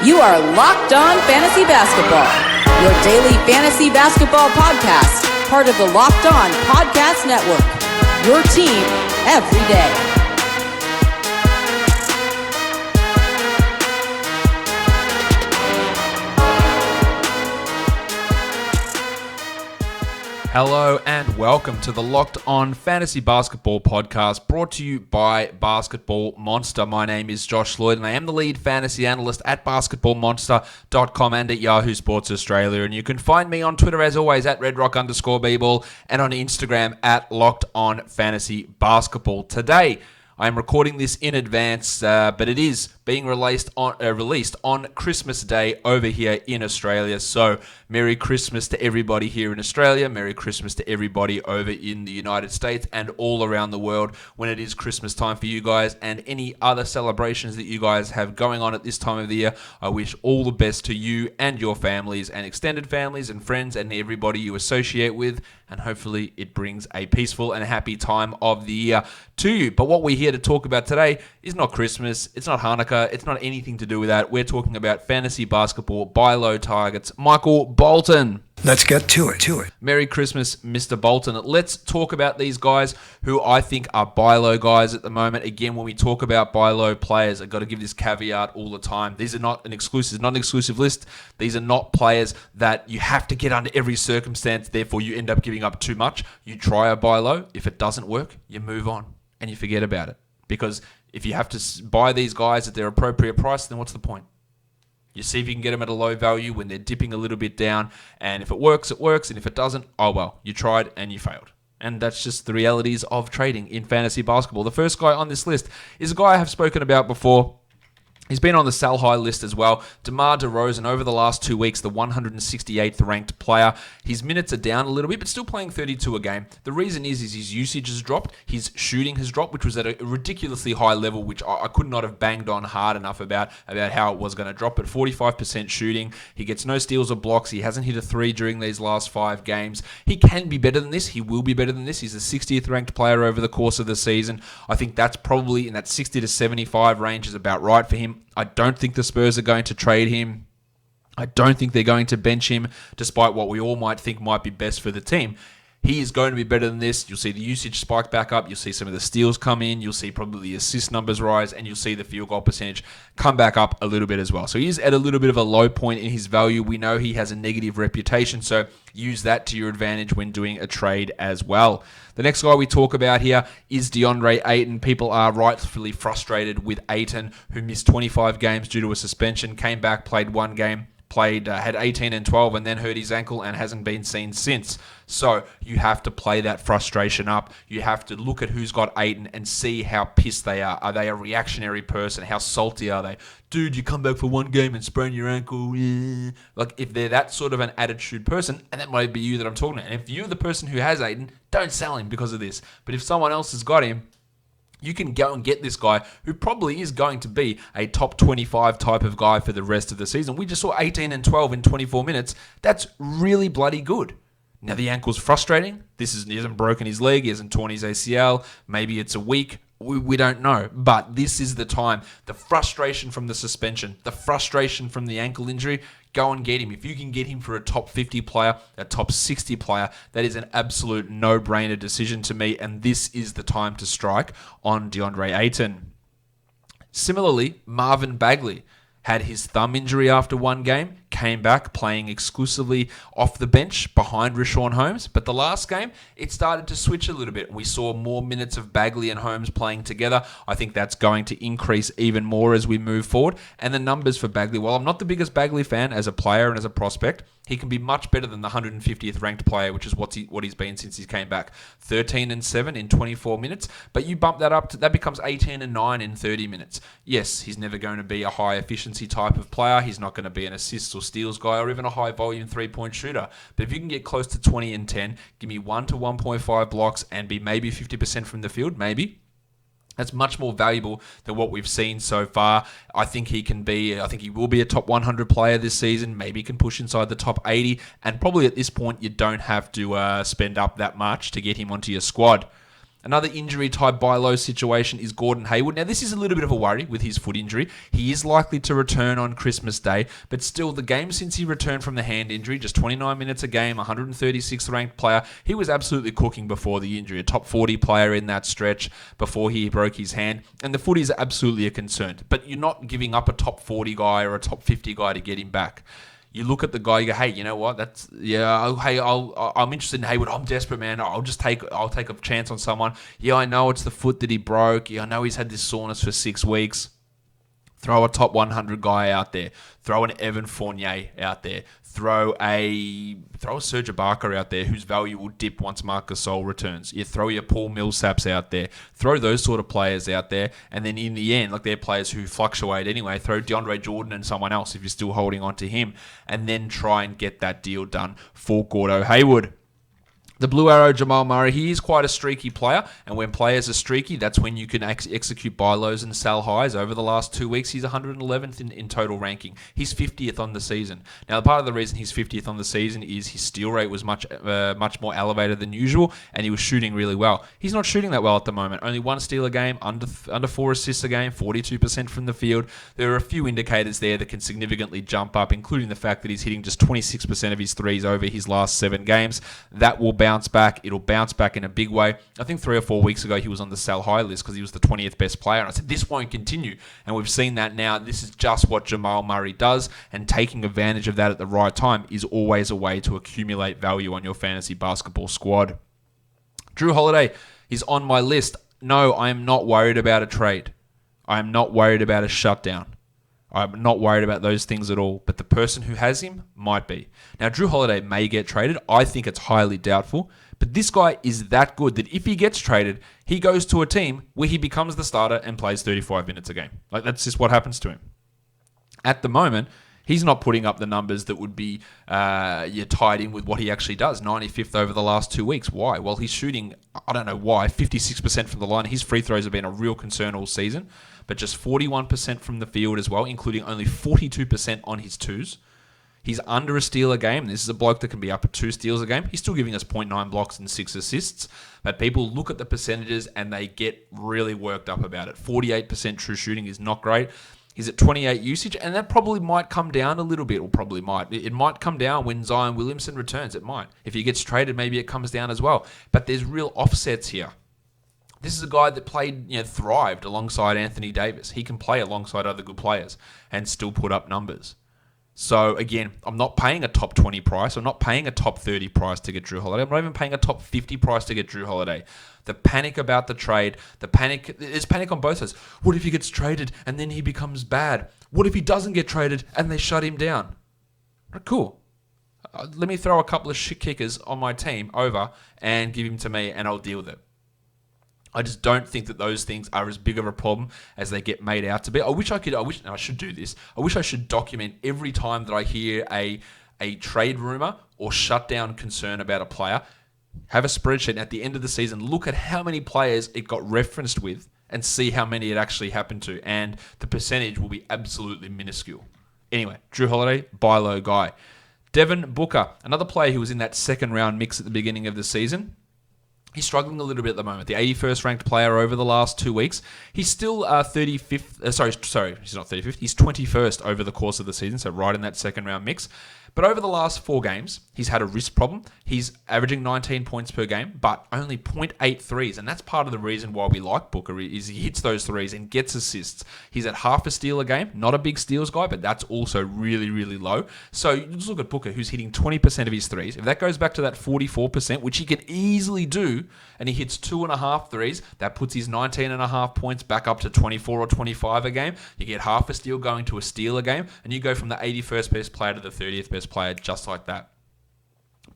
You are Locked On Fantasy Basketball, your daily fantasy basketball podcast, part of the Locked On Podcast Network, your team every day. Hello and welcome to the Locked On Fantasy Basketball podcast brought to you by Basketball Monster. My name is Josh Lloyd and I am the lead fantasy analyst at basketballmonster.com and at Yahoo Sports Australia. And you can find me on Twitter as always at redrock_bball and on Instagram at Locked On Fantasy Basketball. Today, I am recording this in advance, but it is being released on Christmas Day over here in Australia. So, Merry Christmas to everybody here in Australia. Merry Christmas to everybody over in the United States and all around the world when it is Christmas time for you guys and any other celebrations that you guys have going on at this time of the year. I wish all the best to you and your families and extended families and friends and everybody you associate with. And hopefully it brings a peaceful and happy time of the year to you. But what we're here to talk about today is not Christmas, it's not Hanukkah, it's not anything to do with that. We're talking about fantasy basketball, buy low targets. Michael Bolton. Let's get to it. Merry Christmas, Mr. Bolton. Let's talk about these guys who I think are buy low guys at the moment. Again, when we talk about buy low players, I've got to give this caveat all the time. These are not an exclusive list. These are not players that you have to get under every circumstance, therefore you end up giving up too much. You try a buy low. If it doesn't work, you move on and you forget about it. Because if you have to buy these guys at their appropriate price, then what's the point? You see if you can get them at a low value when they're dipping a little bit down. And if it works, it works. And if it doesn't, oh well, you tried and you failed. And that's just the realities of trading in fantasy basketball. The first guy on this list is a guy I have spoken about before. He's been on the sell high list as well. Demar Derozan, over the last 2 weeks, the 168th ranked player. His minutes are down a little bit, but still playing 32 a game. The reason is his usage has dropped. His shooting has dropped, which was at a ridiculously high level, which I could not have banged on hard enough about how it was going to drop. But 45% shooting. He gets no steals or blocks. He hasn't hit a three during these last 5 games. He can be better than this. He will be better than this. He's the 60th ranked player over the course of the season. I think that's probably in that 60 to 75 range is about right for him. I don't think the Spurs are going to trade him. I don't think they're going to bench him, despite what we all might think might be best for the team. He is going to be better than this. You'll see the usage spike back up. You'll see some of the steals come in. You'll see probably the assist numbers rise. And you'll see the field goal percentage come back up a little bit as well. So he is at a little bit of a low point in his value. We know he has a negative reputation. So use that to your advantage when doing a trade as well. The next guy we talk about here is Deandre Aten. People are rightfully frustrated with Ayton, who missed 25 games due to a suspension, came back, played 1 game. Had 18 and 12 and then hurt his ankle and hasn't been seen since. So you have to play that frustration up. You have to look at who's got Ayton and see how pissed they are. Are they a reactionary person? How salty are they? Dude, you come back for 1 game and sprain your ankle. Yeah. Like, if they're that sort of an attitude person, and that might be you that I'm talking to, and if you're the person who has Ayton, don't sell him because of this. But if someone else has got him, you can go and get this guy who probably is going to be a top 25 type of guy for the rest of the season. We just saw 18 and 12 in 24 minutes. That's really bloody good. Now, the ankle's frustrating. He hasn't broken his leg. He hasn't torn his ACL. Maybe it's a week. We don't know. But this is the time. The frustration from the suspension, the frustration from the ankle injury, go and get him. If you can get him for a top 50 player, a top 60 player, that is an absolute no-brainer decision to me, and this is the time to strike on Deandre Aten. Similarly, Marvin Bagley had his thumb injury after 1 game, came back playing exclusively off the bench behind Richaun Holmes. But the last game, it started to switch a little bit. We saw more minutes of Bagley and Holmes playing together. I think that's going to increase even more as we move forward. And the numbers for Bagley, while I'm not the biggest Bagley fan as a player and as a prospect, he can be much better than the 150th ranked player, which is what he's been since he came back. 13 and 7 in 24 minutes, but you bump that up to that becomes 18 and 9 in 30 minutes. Yes, he's never going to be a high efficiency type of player. He's not going to be an assists or steals guy or even a high volume 3-point shooter. But if you can get close to 20 and 10, give me 1 to 1.5 blocks and be maybe 50% from the field, maybe. That's much more valuable than what we've seen so far. I think he will be a top 100 player this season. Maybe he can push inside the top 80. And probably at this point, you don't have to spend up that much to get him onto your squad. Another injury-type buy low situation is Gordon Haywood. Now, this is a little bit of a worry with his foot injury. He is likely to return on Christmas Day, but still, the game since he returned from the hand injury, just 29 minutes a game, 136th ranked player, he was absolutely cooking before the injury. A top 40 player in that stretch before he broke his hand, and the foot is absolutely a concern. But you're not giving up a top 40 guy or a top 50 guy to get him back. You look at the guy, you go, hey, you know what? I'm interested in Haywood. I'm desperate, man. I'll take a chance on someone. Yeah, I know it's the foot that he broke. Yeah, I know he's had this soreness for 6 weeks. Throw a top 100 guy out there. Throw an Evan Fournier out there. Throw a Serge Ibaka out there whose value will dip once Marc Gasol returns. You throw your Paul Millsaps out there. Throw those sort of players out there. And then in the end, like they're players who fluctuate anyway, throw DeAndre Jordan and someone else if you're still holding on to him. And then try and get that deal done for Gordo Haywood. The Blue Arrow, Jamal Murray, he is quite a streaky player, and when players are streaky, that's when you can execute buy lows and sell highs. Over the last 2 weeks, he's 111th in total ranking. He's 50th on the season. Now, part of the reason he's 50th on the season is his steal rate was much more elevated than usual, and he was shooting really well. He's not shooting that well at the moment. Only 1 steal a game, under 4 assists a game, 42% from the field. There are a few indicators there that can significantly jump up, including the fact that he's hitting just 26% of his threes over his last 7 games. That will bounce back. It'll bounce back in a big way. I think 3 or 4 weeks ago, he was on the sell high list because he was the 20th best player. And I said, this won't continue. And we've seen that now. This is just what Jamal Murray does. And taking advantage of that at the right time is always a way to accumulate value on your fantasy basketball squad. Drew Holiday is on my list. No, I am not worried about a trade. I am not worried about a shutdown. I'm not worried about those things at all, but the person who has him might be. Now, Drew Holiday may get traded. I think it's highly doubtful, but this guy is that good that if he gets traded, he goes to a team where he becomes the starter and plays 35 minutes a game. Like, that's just what happens to him. At the moment, he's not putting up the numbers that would be tied in with what he actually does. 95th over the last 2 weeks. Why? Well, he's shooting, I don't know why, 56% from the line. His free throws have been a real concern all season, but just 41% from the field as well, including only 42% on his twos. He's under a steal a game. This is a bloke that can be up at 2 steals a game. He's still giving us 0.9 blocks and 6 assists, but people look at the percentages and they get really worked up about it. 48% true shooting is not great. He's at 28 usage, and that probably might come down a little bit, or probably might. It might come down when Zion Williamson returns. It might. If he gets traded, maybe it comes down as well. But there's real offsets here. This is a guy that thrived alongside Anthony Davis. He can play alongside other good players and still put up numbers. So again, I'm not paying a top 20 price. I'm not paying a top 30 price to get Drew Holiday. I'm not even paying a top 50 price to get Drew Holiday. The panic about the trade, there's panic on both sides. What if he gets traded and then he becomes bad? What if he doesn't get traded and they shut him down? Cool. Let me throw a couple of shit kickers on my team over and give him to me and I'll deal with it. I just don't think that those things are as big of a problem as they get made out to be. I should do this. I wish I should document every time that I hear a trade rumor or shutdown concern about a player. Have a spreadsheet and at the end of the season, look at how many players it got referenced with and see how many it actually happened to. And the percentage will be absolutely minuscule. Anyway, Drew Holiday, buy low guy. Devin Booker, another player who was in that second round mix at the beginning of the season. He's struggling a little bit at the moment. The 81st ranked player over the last 2 weeks. He's still 35th. Sorry, he's not 35th. He's 21st over the course of the season, so right in that second round mix. But over the last 4 games, he's had a wrist problem. He's averaging 19 points per game, but only 0.8 threes. And that's part of the reason why we like Booker is he hits those threes and gets assists. He's at half a steal a game. Not a big steals guy, but that's also really, really low. So just look at Booker, who's hitting 20% of his threes. If that goes back to that 44%, which he can easily do, and he hits 2.5 threes, that puts his 19.5 points back up to 24 or 25 a game. You get half a steal going to a steal a game, and you go from the 81st best player to the 30th best player just like that.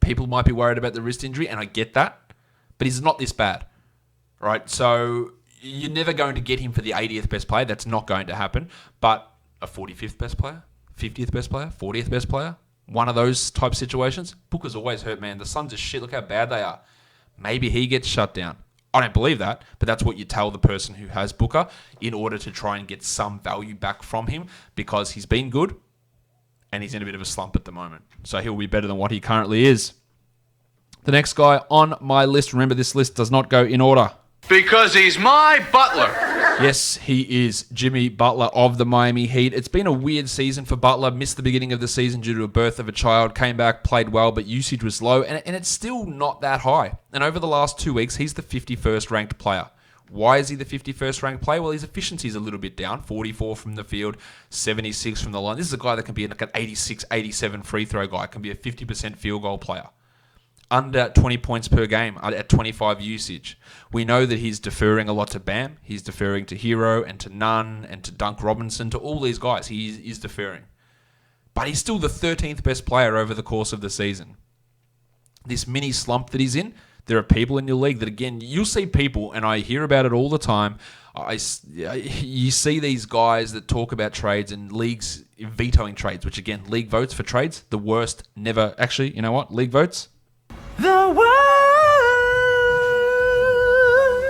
People might be worried about the wrist injury, and I get that, but he's not this bad, right? So you're never going to get him for the 80th best player. That's not going to happen. But a 45th best player, 50th best player, 40th best player, one of those type situations, Booker's always hurt, man. The Suns are shit. Look how bad they are. Maybe he gets shut down. I don't believe that, but that's what you tell the person who has Booker in order to try and get some value back from him because he's been good and he's in a bit of a slump at the moment. So he'll be better than what he currently is. The next guy on my list, remember this list does not go in order. Because he's my Butler. Yes, he is Jimmy Butler of the Miami Heat. It's been a weird season for Butler. Missed the beginning of the season due to a birth of a child. Came back, played well, but usage was low, and it's still not that high. And over the last 2 weeks, he's the 51st ranked player. Why is he the 51st ranked player? Well, his efficiency is a little bit down. 44 from the field, 76 from the line. This is a guy that can be like an 86, 87 free throw guy. Can be a 50% field goal player. Under 20 points per game at 25 usage. We know that he's deferring a lot to Bam. He's deferring to Hero and to Nunn and to Dunk Robinson, to all these guys. He is deferring. But he's still the 13th best player over the course of the season. This mini slump that he's in, there are people in your league that, again, you'll see people, and I hear about it all the time. You see these guys that talk about trades and leagues vetoing trades, which, again, league votes for trades, the worst never. Actually, you know what? League votes. The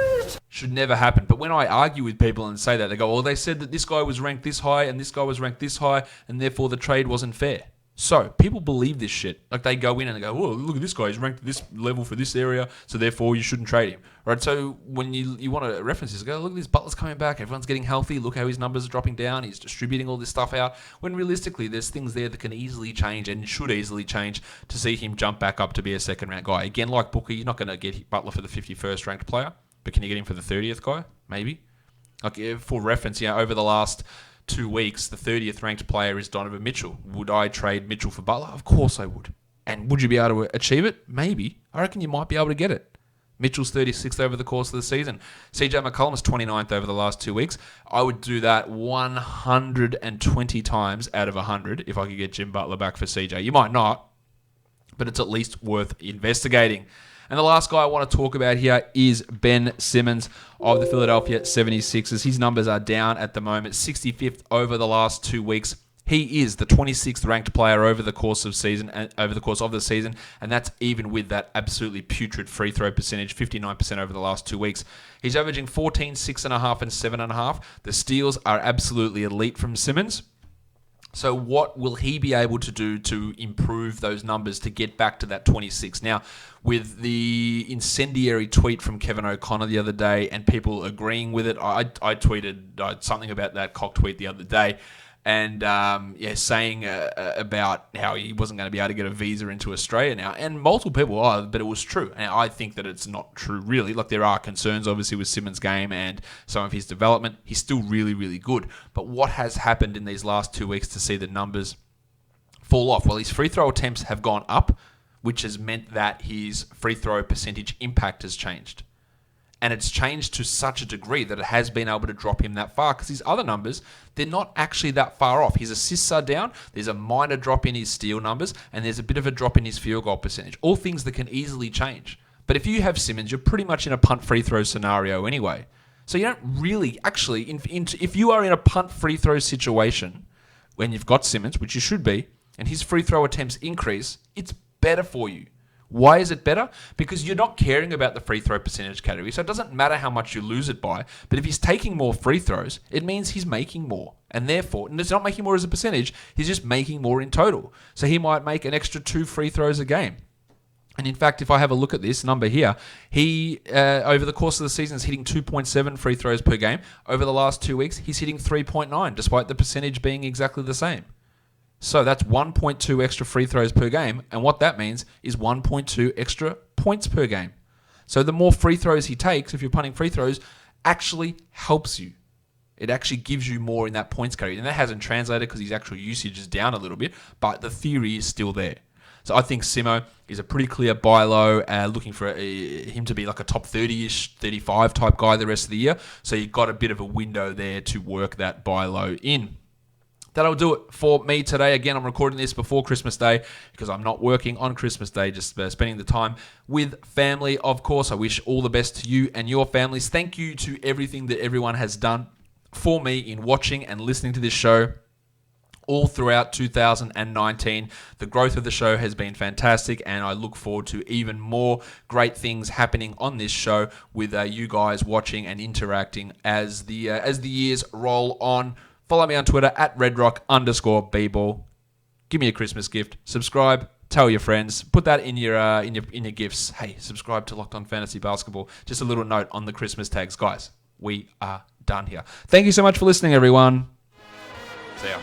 worst should never happen. But when I argue with people and say that, they go, well, they said that this guy was ranked this high and this guy was ranked this high, and therefore the trade wasn't fair. So people believe this shit. Like, they go in and they go, oh, look at this guy, he's ranked this level for this area, so therefore you shouldn't trade him. Right? So when you want to reference this, go, look at this, Butler's coming back, everyone's getting healthy, look how his numbers are dropping down, he's distributing all this stuff out. When realistically, there's things there that can easily change and should easily change to see him jump back up to be a second ranked guy. Again, like Booker, you're not going to get Butler for the 51st ranked player, but can you get him for the 30th guy? Maybe. Like, for reference, over the last 2 weeks, the 30th ranked player is Donovan Mitchell. Would I trade Mitchell for Butler? Of course I would. And would you be able to achieve it? Maybe. I reckon you might be able to get it. Mitchell's 36th over the course of the season. CJ McCollum's 29th over the last 2 weeks. I would do that 120 times out of 100 if I could get Jim Butler back for CJ. You might not, but it's at least worth investigating. And the last guy I want to talk about here is Ben Simmons of the Philadelphia 76ers. His numbers are down at the moment, 65th over the last 2 weeks. He is the 26th ranked player over the course of the season, and that's even with that absolutely putrid free throw percentage, 59% over the last 2 weeks. He's averaging 14, 6.5, and 7.5. The steals are absolutely elite from Simmons. So what will he be able to do to improve those numbers to get back to that 26? Now, with the incendiary tweet from Kevin O'Connor the other day and people agreeing with it, I tweeted something about that cock tweet the other day, and saying about how he wasn't going to be able to get a visa into Australia now. And multiple people, but it was true. And I think that it's not true, really. Like, there are concerns, obviously, with Simmons' game and some of his development. He's still really, really good. But what has happened in these last 2 weeks to see the numbers fall off? Well, his free throw attempts have gone up, which has meant that his free throw percentage impact has changed. And it's changed to such a degree that it has been able to drop him that far, because his other numbers, they're not actually that far off. His assists are down, there's a minor drop in his steal numbers, and there's a bit of a drop in his field goal percentage. All things that can easily change. But if you have Simmons, you're pretty much in a punt free throw scenario anyway. So you don't really, actually, if you are in a punt free throw situation, when you've got Simmons, which you should be, and his free throw attempts increase, it's better for you. Why is it better? Because you're not caring about the free throw percentage category, so it doesn't matter how much you lose it by, but if he's taking more free throws, it means he's making more. And therefore, and it's not making more as a percentage, he's just making more in total. So he might make an extra 2 free throws a game. And in fact, if I have a look at this number here, he, over the course of the season, is hitting 2.7 free throws per game. Over the last 2 weeks, he's hitting 3.9, despite the percentage being exactly the same. So that's 1.2 extra free throws per game, and what that means is 1.2 extra points per game. So the more free throws he takes, if you're punting free throws, actually helps you. It actually gives you more in that points category. And that hasn't translated because his actual usage is down a little bit, but the theory is still there. So I think Simo is a pretty clear buy low, looking for him to be like a top 30-ish, 35 type guy the rest of the year. So you've got a bit of a window there to work that buy low in. That'll do it for me today. Again, I'm recording this before Christmas Day because I'm not working on Christmas Day, just spending the time with family. Of course, I wish all the best to you and your families. Thank you to everything that everyone has done for me in watching and listening to this show all throughout 2019. The growth of the show has been fantastic, and I look forward to even more great things happening on this show with you guys watching and interacting as the years roll on. Follow me on Twitter at redrock_bball. Give me a Christmas gift. Subscribe. Tell your friends. Put that in your gifts. Hey, subscribe to Locked On Fantasy Basketball. Just a little note on the Christmas tags, guys. We are done here. Thank you so much for listening, everyone. See ya.